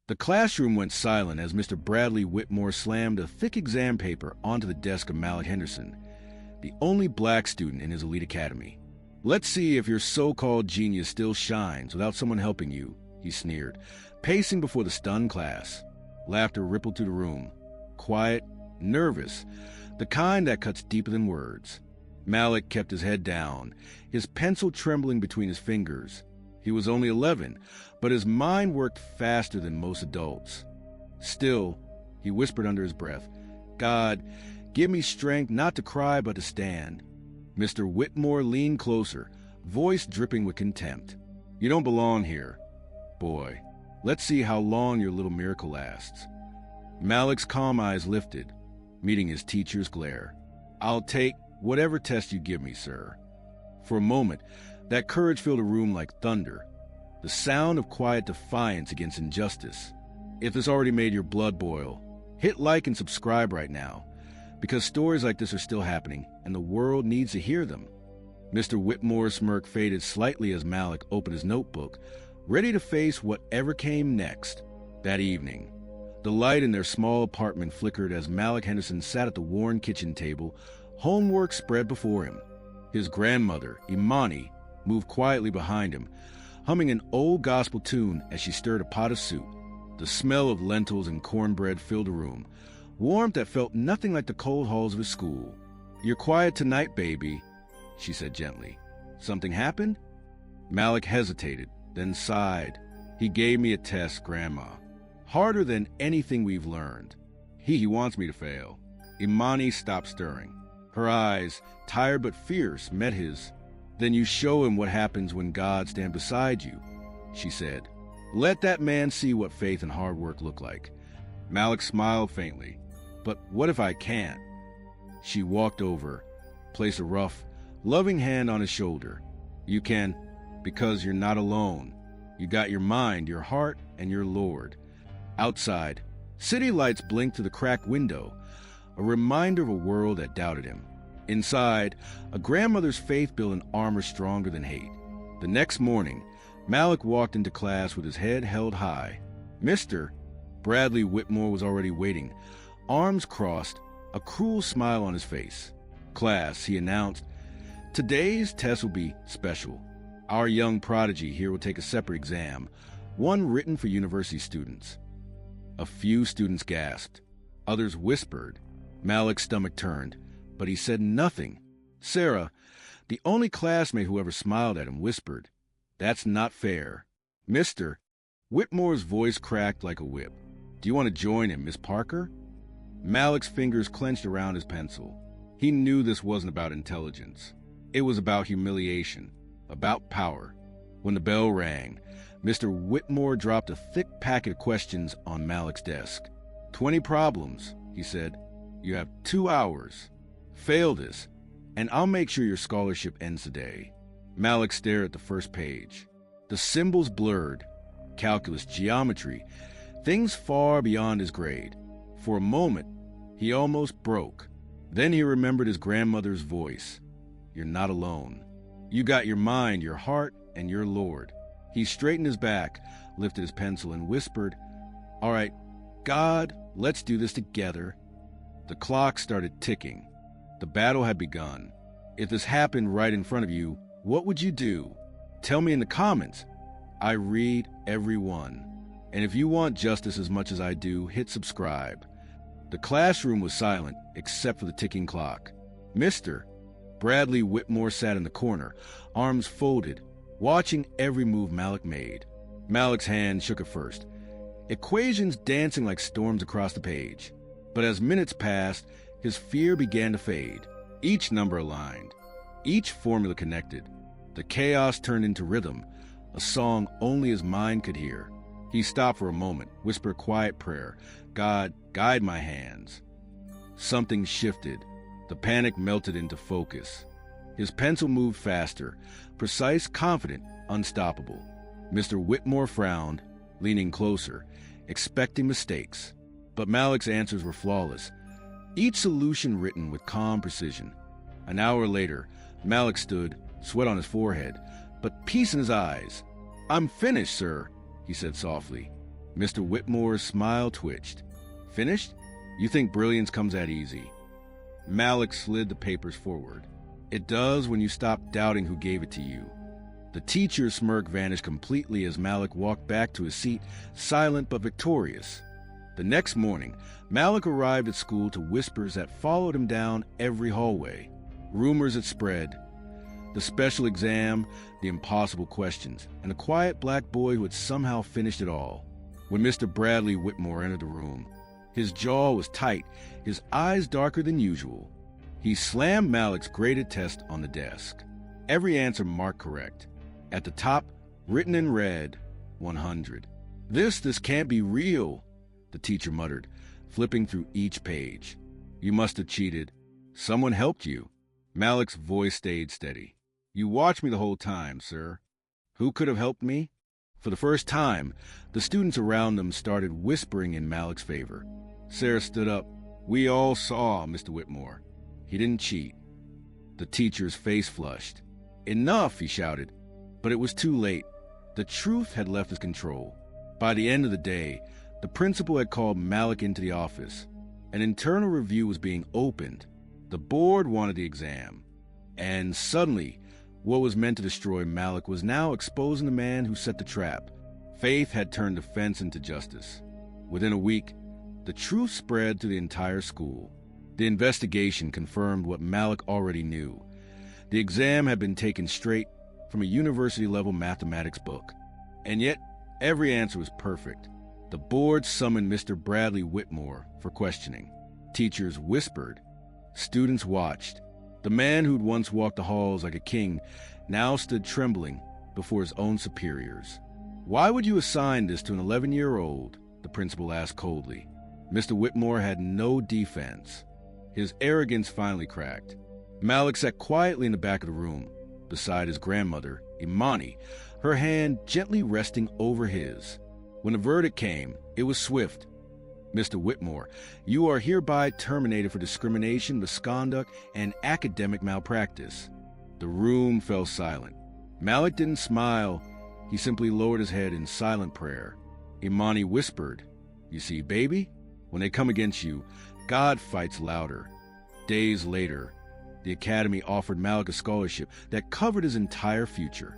The classroom went silent as Mr. Bradley Whitmore slammed a thick exam paper onto the desk of Malik Henderson, the only black student in his elite academy. "Let's see if your so-called genius still shines without someone helping you," he sneered, pacing before the stunned class. Laughter rippled through the room. Quiet, nervous, the kind that cuts deeper than words. Malik kept his head down, his pencil trembling between his fingers. He was only 11, but his mind worked faster than most adults. Still, he whispered under his breath, "God, give me strength not to cry but to stand." Mr. Whitmore leaned closer, voice dripping with contempt. "You don't belong here, boy. Let's see how long your little miracle lasts." Malik's calm eyes lifted, meeting his teacher's glare. "I'll take whatever test you give me, sir." For a moment, that courage filled a room like thunder, the sound of quiet defiance against injustice. If this already made your blood boil, hit like and subscribe right now, because stories like this are still happening, and the world needs to hear them. Mr. Whitmore's smirk faded slightly as Malik opened his notebook, ready to face whatever came next. That evening, the light in their small apartment flickered as Malik Henderson sat at the worn kitchen table, homework spread before him. His grandmother, Imani, moved quietly behind him, humming an old gospel tune as she stirred a pot of soup. The smell of lentils and cornbread filled the room, warmth that felt nothing like the cold halls of his school. "You're quiet tonight, baby," she said gently. "Something happened?" Malik hesitated, then sighed. "He gave me a test, Grandma. Harder than anything we've learned. He wants me to fail." Imani stopped stirring. Her eyes, tired but fierce, met his. "Then you show him what happens when God stands beside you," she said. "Let that man see what faith and hard work look like." Malik smiled faintly. "But what if I can't?" She walked over, placed a rough, loving hand on his shoulder. "You can, because you're not alone. You got your mind, your heart, and your Lord." Outside, city lights blinked through the cracked window, a reminder of a world that doubted him. Inside, a grandmother's faith built an armor stronger than hate. The next morning, Malik walked into class with his head held high. Mr. Bradley Whitmore was already waiting, arms crossed, a cruel smile on his face. "Class," he announced, "today's test will be special. Our young prodigy here will take a separate exam, one written for university students." A few students gasped. Others whispered. Malik's stomach turned, but he said nothing. Sarah, the only classmate who ever smiled at him, whispered, "That's not fair." "Mr." Whitmore's voice cracked like a whip. "Do you want to join him, Miss Parker?" Malik's fingers clenched around his pencil. He knew this wasn't about intelligence. It was about humiliation, about power. When the bell rang, Mr. Whitmore dropped a thick packet of questions on Malik's desk. 20 problems, he said. "You have 2 hours. Fail this, and I'll make sure your scholarship ends today." Malik stared at the first page. The symbols blurred. Calculus, geometry, things far beyond his grade. For a moment, he almost broke. Then he remembered his grandmother's voice. "You're not alone. You got your mind, your heart, and your Lord." He straightened his back, lifted his pencil, and whispered, "All right, God, let's do this together." The clock started ticking. The battle had begun. If this happened right in front of you, what would you do? Tell me in the comments. I read every one. And if you want justice as much as I do, hit subscribe. The classroom was silent, except for the ticking clock. Mr. Bradley Whitmore sat in the corner, arms folded, watching every move Malik made. Malik's hand shook at first, equations dancing like storms across the page. But as minutes passed, his fear began to fade. Each number aligned, each formula connected. The chaos turned into rhythm, a song only his mind could hear. He stopped for a moment, whispered a quiet prayer. "God, guide my hands." Something shifted. The panic melted into focus. His pencil moved faster, precise, confident, unstoppable. Mr. Whitmore frowned, leaning closer, expecting mistakes. But Malik's answers were flawless, each solution written with calm precision. An hour later, Malik stood, sweat on his forehead, but peace in his eyes. "I'm finished, sir," he said softly. Mr. Whitmore's smile twitched. Finished? You think brilliance comes that easy? Malik slid the papers forward. It does when you stop doubting who gave it to you. The teacher's smirk vanished completely as Malik walked back to his seat, silent but victorious. The next morning, Malik arrived at school to whispers that followed him down every hallway. Rumors had spread. The special exam, the impossible questions, and a quiet black boy who had somehow finished it all. When Mr. Bradley Whitmore entered the room, his jaw was tight, his eyes darker than usual. He slammed Malik's graded test on the desk. Every answer marked correct. At the top, written in red, 100. This can't be real, the teacher muttered, flipping through each page. You must have cheated. Someone helped you. Malik's voice stayed steady. You watched me the whole time, sir. Who could have helped me? For the first time, the students around them started whispering in Malik's favor. Sarah stood up. We all saw Mr. Whitmore. He didn't cheat. The teacher's face flushed. Enough, he shouted. But it was too late. The truth had left his control. By the end of the day, the principal had called Malik into the office. An internal review was being opened. The board wanted the exam. And suddenly, what was meant to destroy Malik was now exposing the man who set the trap. Faith had turned offense into justice. Within a week, the truth spread to the entire school. The investigation confirmed what Malik already knew. The exam had been taken straight from a university-level mathematics book. And yet, every answer was perfect. The board summoned Mr. Bradley Whitmore for questioning. Teachers whispered. Students watched. The man who'd once walked the halls like a king now stood trembling before his own superiors. Why would you assign this to an 11-year-old? The principal asked coldly. Mr. Whitmore had no defense. His arrogance finally cracked. Malik sat quietly in the back of the room, beside his grandmother, Imani, her hand gently resting over his. When the verdict came, it was swift. Mr. Whitmore, you are hereby terminated for discrimination, misconduct, and academic malpractice. The room fell silent. Malik didn't smile. He simply lowered his head in silent prayer. Imani whispered, You see, baby, when they come against you, God fights louder. Days later, the academy offered Malik a scholarship that covered his entire future.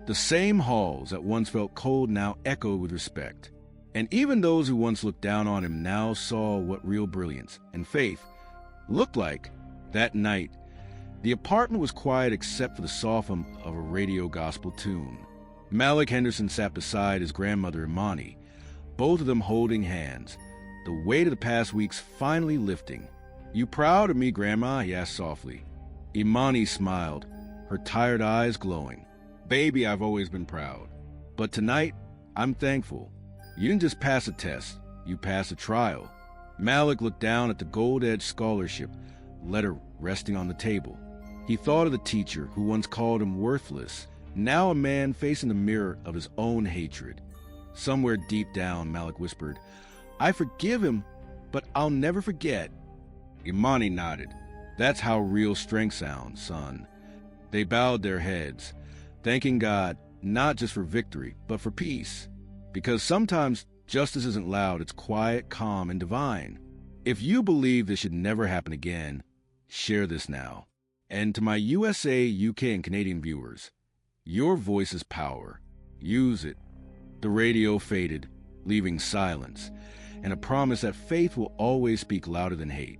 The same halls that once felt cold now echoed with respect. And even those who once looked down on him now saw what real brilliance and faith looked like. That night, the apartment was quiet except for the soft hum of a radio gospel tune. Malik Henderson sat beside his grandmother Imani, both of them holding hands, the weight of the past weeks finally lifting. You proud of me, Grandma? He asked softly. Imani smiled, her tired eyes glowing. Baby, I've always been proud. But tonight, I'm thankful. You didn't just pass a test, you passed a trial. Malik looked down at the gold-edged scholarship letter resting on the table. He thought of the teacher who once called him worthless, now a man facing the mirror of his own hatred. Somewhere deep down, Malik whispered, I forgive him, but I'll never forget. Imani nodded. That's how real strength sounds, son. They bowed their heads, thanking God not just for victory, but for peace. Because sometimes justice isn't loud, it's quiet, calm, and divine. If you believe this should never happen again, share this now. And to my USA, UK, and Canadian viewers, your voice is power. Use it. The radio faded, leaving silence, and a promise that faith will always speak louder than hate.